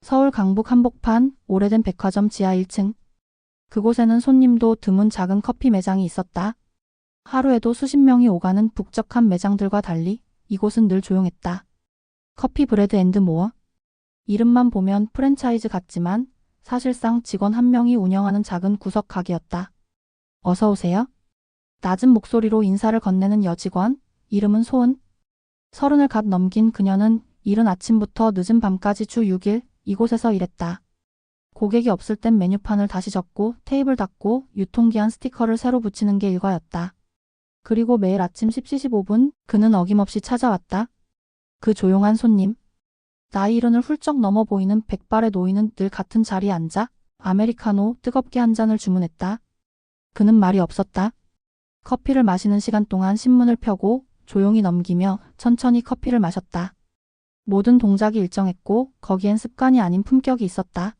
서울 강북 한복판 오래된 백화점 지하 1층. 그곳에는 손님도 드문 작은 커피 매장이 있었다. 하루에도 수십 명이 오가는 북적한 매장들과 달리 이곳은 늘 조용했다. 커피 브레드 앤드 모어. 이름만 보면 프랜차이즈 같지만 사실상 직원 한 명이 운영하는 작은 구석 가게였다. 어서 오세요. 낮은 목소리로 인사를 건네는 여직원, 이름은 소은. 30을 갓 넘긴 그녀는 이른 아침부터 늦은 밤까지 주 6일 이곳에서 일했다. 고객이 없을 땐 메뉴판을 다시 적고 테이블 닦고 유통기한 스티커를 새로 붙이는 게 일과였다. 그리고 매일 아침 10시 15분 그는 어김없이 찾아왔다. 그 조용한 손님. 나이 70을 훌쩍 넘어 보이는 백발의 노인은 늘 같은 자리에 앉아 아메리카노 뜨겁게 한 잔을 주문했다. 그는 말이 없었다. 커피를 마시는 시간 동안 신문을 펴고 조용히 넘기며 천천히 커피를 마셨다. 모든 동작이 일정했고 거기엔 습관이 아닌 품격이 있었다.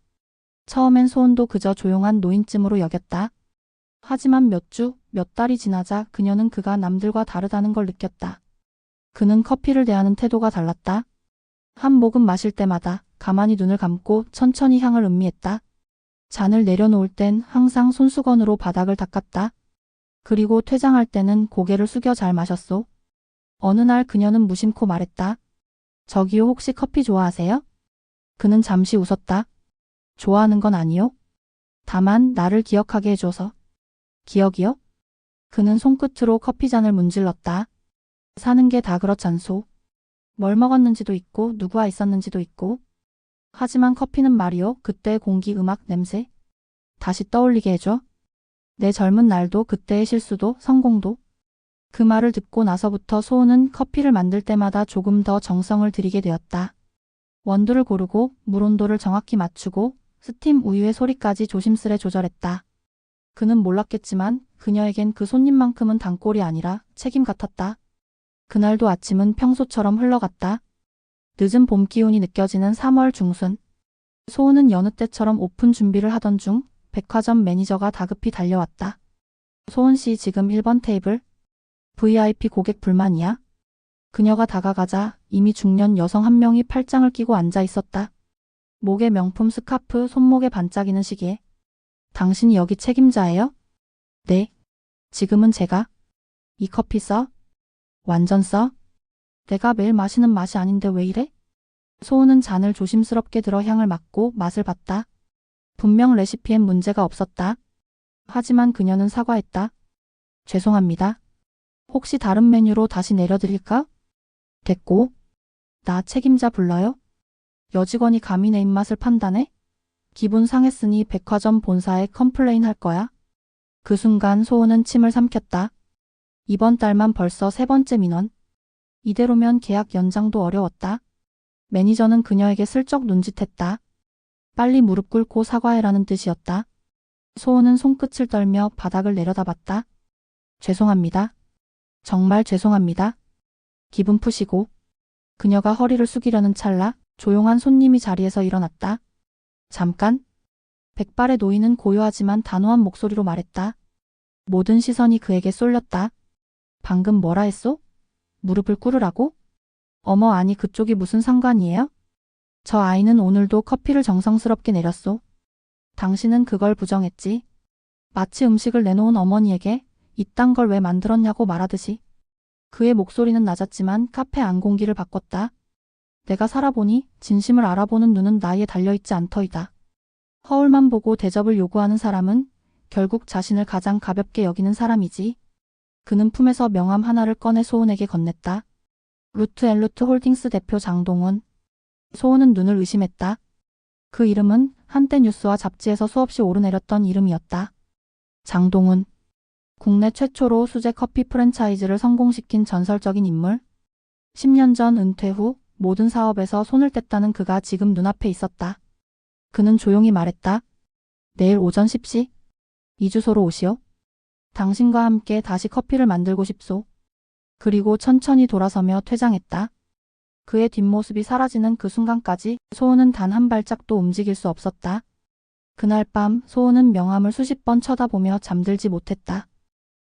처음엔 소은도 그저 조용한 노인쯤으로 여겼다. 하지만 몇 주, 몇 달이 지나자 그녀는 그가 남들과 다르다는 걸 느꼈다. 그는 커피를 대하는 태도가 달랐다. 한 모금 마실 때마다 가만히 눈을 감고 천천히 향을 음미했다. 잔을 내려놓을 땐 항상 손수건으로 바닥을 닦았다. 그리고 퇴장할 때는 고개를 숙여 잘 마셨소. 어느 날 그녀는 무심코 말했다. 저기요, 혹시 커피 좋아하세요? 그는 잠시 웃었다. 좋아하는 건 아니요. 다만 나를 기억하게 해줘서. 기억이요? 그는 손끝으로 커피잔을 문질렀다. 사는 게 다 그렇잖소. 뭘 먹었는지도 있고 누구와 있었는지도 있고. 하지만 커피는 말이요, 그때의 공기, 음악, 냄새. 다시 떠올리게 해줘. 내 젊은 날도, 그때의 실수도, 성공도. 그 말을 듣고 나서부터 소은은 커피를 만들 때마다 조금 더 정성을 들이게 되었다. 원두를 고르고 물 온도를 정확히 맞추고 스팀 우유의 소리까지 조심스레 조절했다. 그는 몰랐겠지만 그녀에겐 그 손님만큼은 단골이 아니라 책임 같았다. 그날도 아침은 평소처럼 흘러갔다. 늦은 봄 기운이 느껴지는 3월 중순. 소은은 여느 때처럼 오픈 준비를 하던 중 백화점 매니저가 다급히 달려왔다. 소은 씨, 지금 1번 테이블. VIP 고객 불만이야? 그녀가 다가가자 이미 중년 여성 한 명이 팔짱을 끼고 앉아 있었다. 목에 명품 스카프, 손목에 반짝이는 시계. 당신이 여기 책임자예요? 네. 지금은 제가. 이 커피 써? 완전 써? 내가 매일 마시는 맛이 아닌데 왜 이래? 소은은 잔을 조심스럽게 들어 향을 맡고 맛을 봤다. 분명 레시피엔 문제가 없었다. 하지만 그녀는 사과했다. 죄송합니다. 혹시 다른 메뉴로 다시 내려드릴까? 됐고. 나 책임자 불러요? 여직원이 감히 내 입맛을 판단해? 기분 상했으니 백화점 본사에 컴플레인 할 거야. 그 순간 소은은 침을 삼켰다. 이번 달만 벌써 3번째 민원. 이대로면 계약 연장도 어려웠다. 매니저는 그녀에게 슬쩍 눈짓했다. 빨리 무릎 꿇고 사과해라는 뜻이었다. 소은은 손끝을 떨며 바닥을 내려다봤다. 죄송합니다. 정말 죄송합니다. 기분 푸시고. 그녀가 허리를 숙이려는 찰나 조용한 손님이 자리에서 일어났다. 잠깐. 백발의 노인은 고요하지만 단호한 목소리로 말했다. 모든 시선이 그에게 쏠렸다. 방금 뭐라 했소? 무릎을 꿇으라고? 어머, 아니 그쪽이 무슨 상관이에요? 저 아이는 오늘도 커피를 정성스럽게 내렸소. 당신은 그걸 부정했지. 마치 음식을 내놓은 어머니에게 이딴 걸 왜 만들었냐고 말하듯이. 그의 목소리는 낮았지만 카페 안 공기를 바꿨다. 내가 살아보니 진심을 알아보는 눈은 나이에 달려있지 않더이다. 허울만 보고 대접을 요구하는 사람은 결국 자신을 가장 가볍게 여기는 사람이지. 그는 품에서 명함 하나를 꺼내 소은에게 건넸다. 루트앤루트 홀딩스 대표 장동훈. 소은은 눈을 의심했다. 그 이름은 한때 뉴스와 잡지에서 수없이 오르내렸던 이름이었다. 장동훈. 국내 최초로 수제 커피 프랜차이즈를 성공시킨 전설적인 인물. 10년 전 은퇴 후 모든 사업에서 손을 뗐다는 그가 지금 눈앞에 있었다. 그는 조용히 말했다. 내일 오전 10시. 이 주소로 오시오. 당신과 함께 다시 커피를 만들고 싶소. 그리고 천천히 돌아서며 퇴장했다. 그의 뒷모습이 사라지는 그 순간까지 소은은 단 한 발짝도 움직일 수 없었다. 그날 밤 소은은 명함을 수십 번 쳐다보며 잠들지 못했다.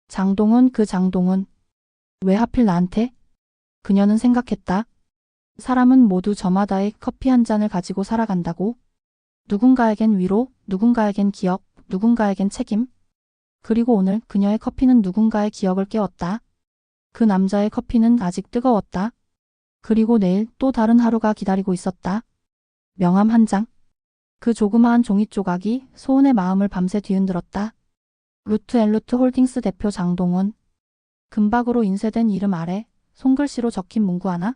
장동훈, 그 장동훈. 왜 하필 나한테? 그녀는 생각했다. 사람은 모두 저마다의 커피 한 잔을 가지고 살아간다고. 누군가에겐 위로, 누군가에겐 기억, 누군가에겐 책임. 그리고 오늘 그녀의 커피는 누군가의 기억을 깨웠다. 그 남자의 커피는 아직 뜨거웠다. 그리고 내일 또 다른 하루가 기다리고 있었다. 명함 한 장. 그 조그마한 종이 조각이 소은의 마음을 밤새 뒤흔들었다. 루트 홀딩스 대표 장동훈. 금박으로 인쇄된 이름 아래 손글씨로 적힌 문구 하나.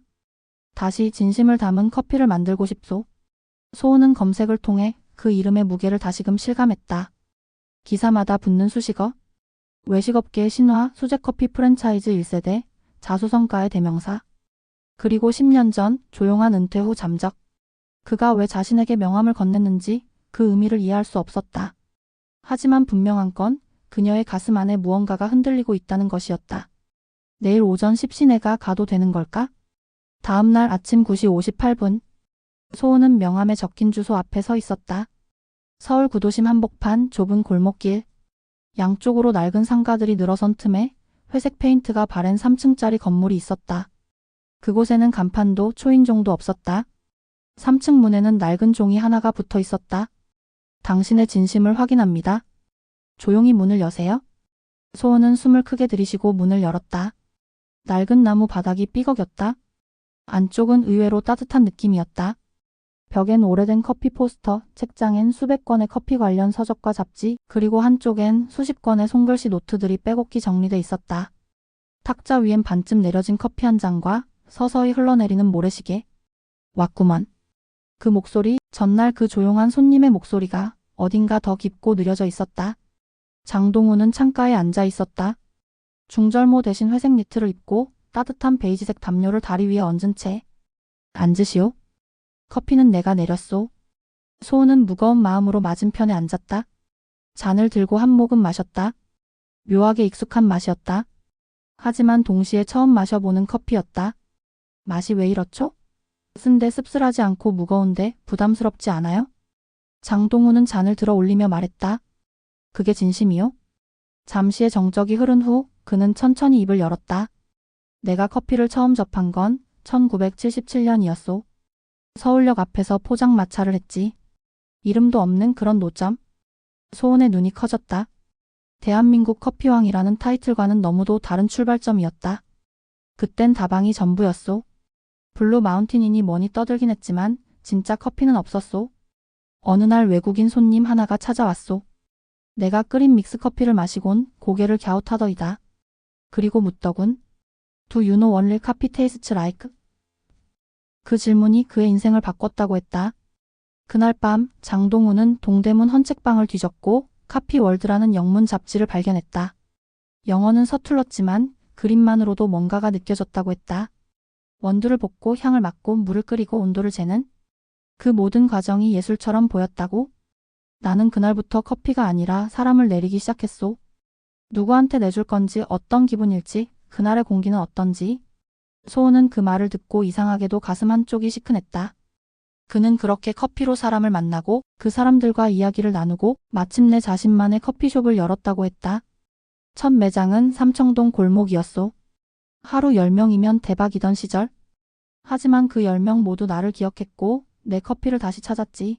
다시 진심을 담은 커피를 만들고 싶소. 소은은 검색을 통해 그 이름의 무게를 다시금 실감했다. 기사마다 붙는 수식어. 외식업계의 신화 수제커피 프랜차이즈 1세대, 자수성가의 대명사. 그리고 10년 전 조용한 은퇴 후 잠적. 그가 왜 자신에게 명함을 건넸는지 그 의미를 이해할 수 없었다. 하지만 분명한 건 그녀의 가슴 안에 무언가가 흔들리고 있다는 것이었다. 내일 오전 10시내가 가도 되는 걸까? 다음 날 아침 9시 58분. 소은은 명함에 적힌 주소 앞에 서 있었다. 서울 구도심 한복판 좁은 골목길. 양쪽으로 낡은 상가들이 늘어선 틈에 회색 페인트가 바랜 3층짜리 건물이 있었다. 그곳에는 간판도 초인종도 없었다. 3층 문에는 낡은 종이 하나가 붙어 있었다. 당신의 진심을 확인합니다. 조용히 문을 여세요. 소은은 숨을 크게 들이쉬고 문을 열었다. 낡은 나무 바닥이 삐걱였다. 안쪽은 의외로 따뜻한 느낌이었다. 벽엔 오래된 커피 포스터, 책장엔 수백 권의 커피 관련 서적과 잡지, 그리고 한쪽엔 수십 권의 손글씨 노트들이 빼곡히 정리돼 있었다. 탁자 위엔 반쯤 내려진 커피 한 잔과 서서히 흘러내리는 모래시계. 왔구먼. 그 목소리, 전날 그 조용한 손님의 목소리가 어딘가 더 깊고 느려져 있었다. 장동훈은 창가에 앉아 있었다. 중절모 대신 회색 니트를 입고 따뜻한 베이지색 담요를 다리 위에 얹은 채. 앉으시오. 커피는 내가 내렸소. 소은은 무거운 마음으로 맞은편에 앉았다. 잔을 들고 한 모금 마셨다. 묘하게 익숙한 맛이었다. 하지만 동시에 처음 마셔보는 커피였다. 맛이 왜 이렇죠? 쓴데 씁쓸하지 않고 무거운데 부담스럽지 않아요? 장동훈은 잔을 들어 올리며 말했다. 그게 진심이요? 잠시의 정적이 흐른 후 그는 천천히 입을 열었다. 내가 커피를 처음 접한 건 1977년이었소. 서울역 앞에서 포장마차를 했지. 이름도 없는 그런 노점. 소은의 눈이 커졌다. 대한민국 커피왕이라는 타이틀과는 너무도 다른 출발점이었다. 그땐 다방이 전부였소. 블루 마운틴이니 뭐니 떠들긴 했지만 진짜 커피는 없었소. 어느 날 외국인 손님 하나가 찾아왔소. 내가 끓인 믹스커피를 마시곤 고개를 갸웃하더이다. 그리고 묻더군. Do you know only coffee tastes like? 그 질문이 그의 인생을 바꿨다고 했다. 그날 밤 장동훈은 동대문 헌책방을 뒤졌고 카피월드라는 영문 잡지를 발견했다. 영어는 서툴렀지만 그림만으로도 뭔가가 느껴졌다고 했다. 원두를 볶고 향을 맡고 물을 끓이고 온도를 재는 그 모든 과정이 예술처럼 보였다고. 나는 그날부터 커피가 아니라 사람을 내리기 시작했소. 누구한테 내줄 건지 어떤 기분일지 그날의 공기는 어떤지. 소은은 그 말을 듣고 이상하게도 가슴 한쪽이 시큰했다. 그는 그렇게 커피로 사람을 만나고 그 사람들과 이야기를 나누고 마침내 자신만의 커피숍을 열었다고 했다. 첫 매장은 삼청동 골목이었소. 하루 10명이면 대박이던 시절. 하지만 그 10명 모두 나를 기억했고 내 커피를 다시 찾았지.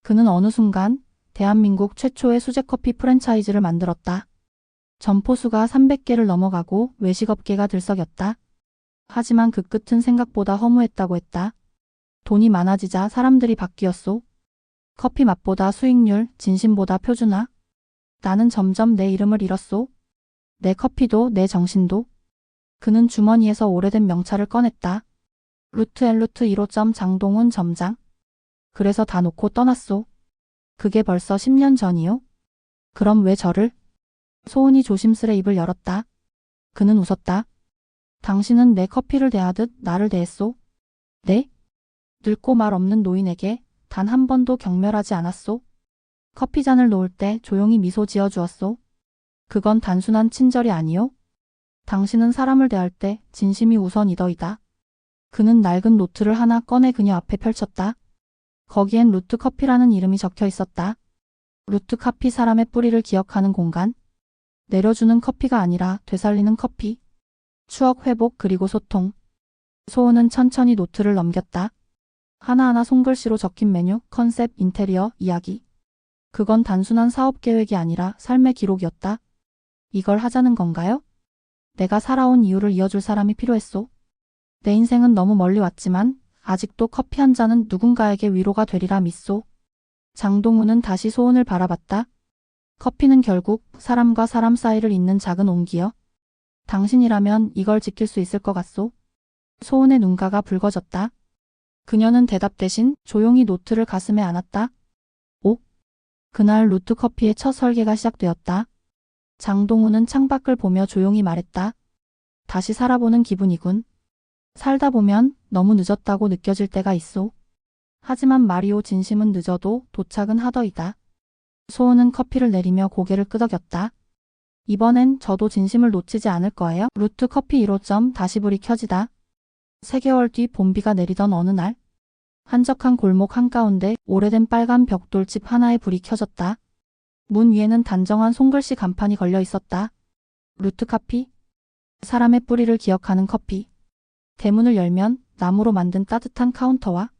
그는 어느 순간 대한민국 최초의 수제커피 프랜차이즈를 만들었다. 점포수가 300개를 넘어가고 외식업계가 들썩였다. 하지만 그 끝은 생각보다 허무했다고 했다. 돈이 많아지자 사람들이 바뀌었소. 커피 맛보다 수익률, 진심보다 표준화. 나는 점점 내 이름을 잃었소. 내 커피도 내 정신도. 그는 주머니에서 오래된 명찰을 꺼냈다. 루트 1호 장동훈 점장. 그래서 다 놓고 떠났소. 그게 벌써 10년 전이요? 그럼 왜 저를? 소은이 조심스레 입을 열었다. 그는 웃었다. 당신은 내 커피를 대하듯 나를 대했소. 네? 늙고 말 없는 노인에게 단 한 번도 경멸하지 않았소. 커피잔을 놓을 때 조용히 미소 지어 주었소. 그건 단순한 친절이 아니요. 당신은 사람을 대할 때 진심이 우선이더이다. 그는 낡은 노트를 하나 꺼내 그녀 앞에 펼쳤다. 거기엔 루트 커피라는 이름이 적혀 있었다. 루트 커피, 사람의 뿌리를 기억하는 공간. 내려주는 커피가 아니라 되살리는 커피. 추억 회복 그리고 소통. 소은은 천천히 노트를 넘겼다. 하나하나 손글씨로 적힌 메뉴, 컨셉, 인테리어, 이야기. 그건 단순한 사업 계획이 아니라 삶의 기록이었다. 이걸 하자는 건가요? 내가 살아온 이유를 이어줄 사람이 필요했소. 내 인생은 너무 멀리 왔지만 아직도 커피 한 잔은 누군가에게 위로가 되리라 믿소. 장동훈은 다시 소은을 바라봤다. 커피는 결국 사람과 사람 사이를 잇는 작은 온기여. 당신이라면 이걸 지킬 수 있을 것 같소. 소은의 눈가가 붉어졌다. 그녀는 대답 대신 조용히 노트를 가슴에 안았다. 오? 그날 루트 커피의 첫 설계가 시작되었다. 장동훈은 창밖을 보며 조용히 말했다. 다시 살아보는 기분이군. 살다 보면 너무 늦었다고 느껴질 때가 있소. 하지만 마리오, 진심은 늦어도 도착은 하더이다. 소은은 커피를 내리며 고개를 끄덕였다. 이번엔 저도 진심을 놓치지 않을 거예요. 루트 커피 1호점 다시 불이 켜지다. 3개월 뒤 봄비가 내리던 어느 날, 한적한 골목 한가운데 오래된 빨간 벽돌집 하나에 불이 켜졌다. 문 위에는 단정한 손글씨 간판이 걸려 있었다. 루트 커피? 사람의 뿌리를 기억하는 커피. 대문을 열면 나무로 만든 따뜻한 카운터와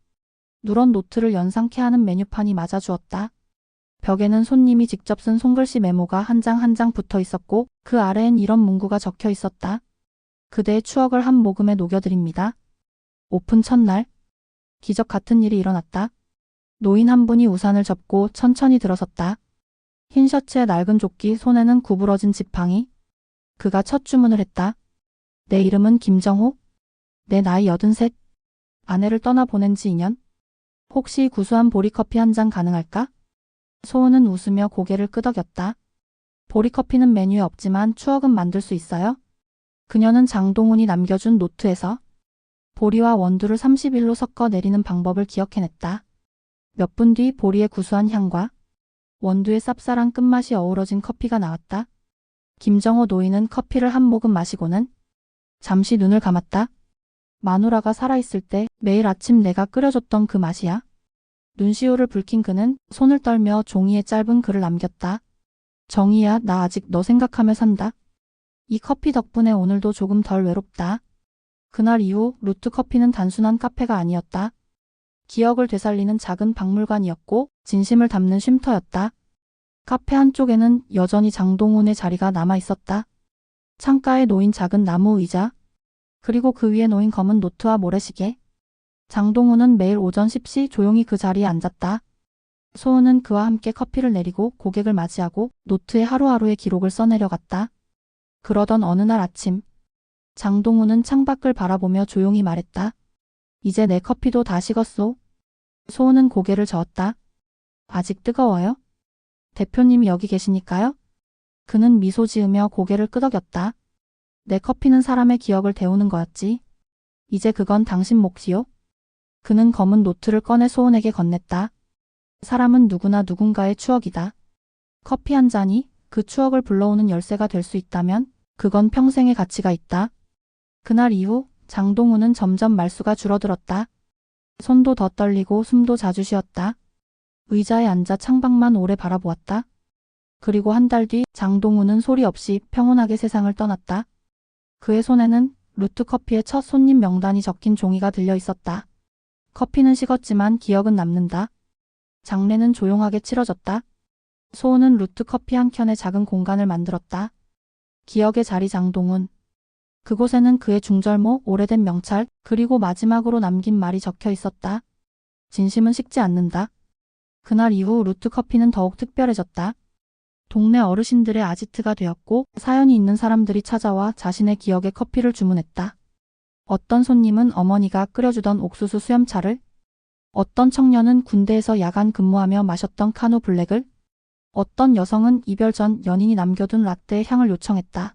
누런 노트를 연상케 하는 메뉴판이 맞아주었다. 벽에는 손님이 직접 쓴 손글씨 메모가 한 장 한 장 붙어 있었고 그 아래엔 이런 문구가 적혀 있었다. 그대의 추억을 한 모금에 녹여드립니다. 오픈 첫날, 기적 같은 일이 일어났다. 노인 한 분이 우산을 접고 천천히 들어섰다. 흰 셔츠에 낡은 조끼, 손에는 구부러진 지팡이. 그가 첫 주문을 했다. 내 이름은 김정호. 내 나이 83. 아내를 떠나보낸 지 2년. 혹시 구수한 보리커피 한 잔 가능할까? 소은은 웃으며 고개를 끄덕였다. 보리커피는 메뉴에 없지만 추억은 만들 수 있어요. 그녀는 장동훈이 남겨준 노트에서 보리와 원두를 30일로 섞어 내리는 방법을 기억해냈다. 몇 분 뒤 보리의 구수한 향과 원두의 쌉쌀한 끝맛이 어우러진 커피가 나왔다. 김정호 노인은 커피를 한 모금 마시고는 잠시 눈을 감았다. 마누라가 살아있을 때 매일 아침 내가 끓여줬던 그 맛이야. 눈시울을 붉힌 그는 손을 떨며 종이에 짧은 글을 남겼다. 정희야, 나 아직 너 생각하며 산다. 이 커피 덕분에 오늘도 조금 덜 외롭다. 그날 이후 루트 커피는 단순한 카페가 아니었다. 기억을 되살리는 작은 박물관이었고 진심을 담는 쉼터였다. 카페 한쪽에는 여전히 장동훈의 자리가 남아 있었다. 창가에 놓인 작은 나무 의자, 그리고 그 위에 놓인 검은 노트와 모래시계. 장동훈은 매일 오전 10시 조용히 그 자리에 앉았다. 소은은 그와 함께 커피를 내리고 고객을 맞이하고 노트에 하루하루의 기록을 써내려갔다. 그러던 어느 날 아침, 장동훈은 창밖을 바라보며 조용히 말했다. 이제 내 커피도 다 식었소. 소은은 고개를 저었다. 아직 뜨거워요? 대표님이 여기 계시니까요? 그는 미소 지으며 고개를 끄덕였다. 내 커피는 사람의 기억을 데우는 거였지. 이제 그건 당신 몫이요. 그는 검은 노트를 꺼내 소은에게 건넸다. 사람은 누구나 누군가의 추억이다. 커피 한 잔이 그 추억을 불러오는 열쇠가 될 수 있다면 그건 평생의 가치가 있다. 그날 이후 장동훈은 점점 말수가 줄어들었다. 손도 더 떨리고 숨도 자주 쉬었다. 의자에 앉아 창밖만 오래 바라보았다. 그리고 한 달 뒤 장동훈은 소리 없이 평온하게 세상을 떠났다. 그의 손에는 루트 커피의 첫 손님 명단이 적힌 종이가 들려 있었다. 커피는 식었지만 기억은 남는다. 장례는 조용하게 치러졌다. 소은은 루트 커피 한 켠에 작은 공간을 만들었다. 기억의 자리 장동훈. 그곳에는 그의 중절모, 오래된 명찰, 그리고 마지막으로 남긴 말이 적혀 있었다. 진심은 식지 않는다. 그날 이후 루트 커피는 더욱 특별해졌다. 동네 어르신들의 아지트가 되었고 사연이 있는 사람들이 찾아와 자신의 기억의 커피를 주문했다. 어떤 손님은 어머니가 끓여주던 옥수수 수염차를, 어떤 청년은 군대에서 야간 근무하며 마셨던 카누 블랙을, 어떤 여성은 이별 전 연인이 남겨둔 라떼의 향을 요청했다.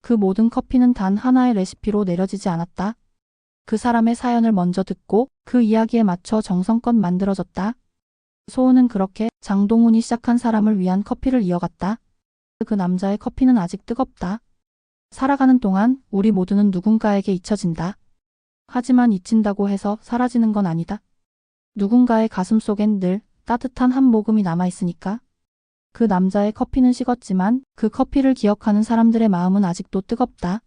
그 모든 커피는 단 하나의 레시피로 내려지지 않았다. 그 사람의 사연을 먼저 듣고 그 이야기에 맞춰 정성껏 만들어졌다. 소은은 그렇게 장동훈이 시작한 사람을 위한 커피를 이어갔다. 그 남자의 커피는 아직 뜨겁다. 살아가는 동안 우리 모두는 누군가에게 잊혀진다. 하지만 잊힌다고 해서 사라지는 건 아니다. 누군가의 가슴 속엔 늘 따뜻한 한 모금이 남아있으니까. 그 남자의 커피는 식었지만 그 커피를 기억하는 사람들의 마음은 아직도 뜨겁다.